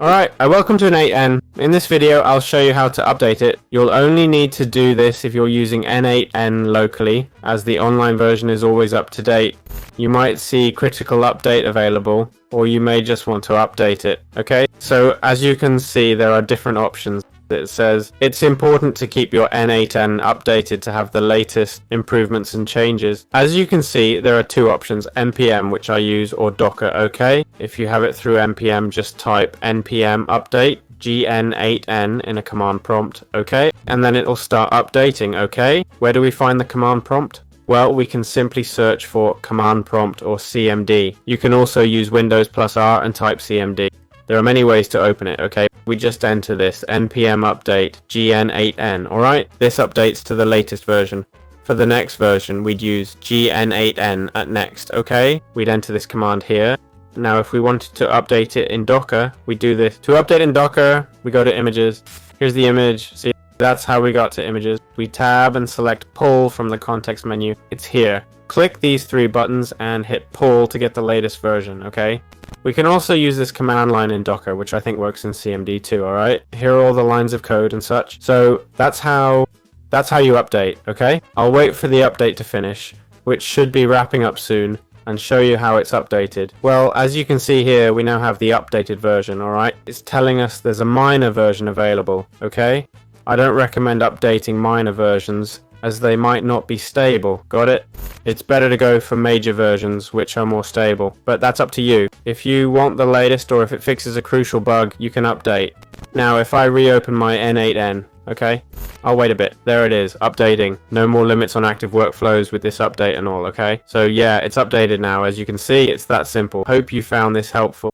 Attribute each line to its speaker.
Speaker 1: Alright, welcome to n8n. In this video, I'll show you how to update it. You'll only need to do this if you're using n8n locally, as the online version is always up to date. You might see critical update available, or you may just want to update it, okay? So, as you can see, there are different options. It says it's important to keep your n8n updated to have the latest improvements and changes. As you can see, there are two options, npm, which I use, or docker, okay? If you have it through npm, just type npm update n8n in a command prompt, okay? And then it'll start updating, okay? Where do we find the command prompt? Well, we can simply search for command prompt or cmd. You can also use Windows plus R and type cmd. There are many ways to open it, okay? We just enter this npm update n8n, alright? This updates to the latest version. For the next version, we'd use n8n at next, okay? We'd enter this command here. Now, if we wanted to update it in Docker, we do this. To update in Docker, we go to images. Here's the image. See, that's how we got to images. We tab and select pull from the context menu. It's here. Click these three buttons and hit pull to get the latest version, okay? We can also use this command line in Docker, which I think works in CMD too, alright? Here are all the lines of code and such. So that's how you update, okay? I'll wait for the update to finish, which should be wrapping up soon, and show you how it's updated. Well, as you can see here, we now have the updated version, alright? It's telling us there's a minor version available, okay? I don't recommend updating minor versions, as they might not be stable, got it? It's better to go for major versions, which are more stable, but that's up to you. If you want the latest, or if it fixes a crucial bug, you can update. Now, if I reopen my n8n, okay? I'll wait a bit. There it is, updating. No more limits on active workflows with this update and all, okay? So yeah, it's updated now. As you can see, it's that simple. Hope you found this helpful.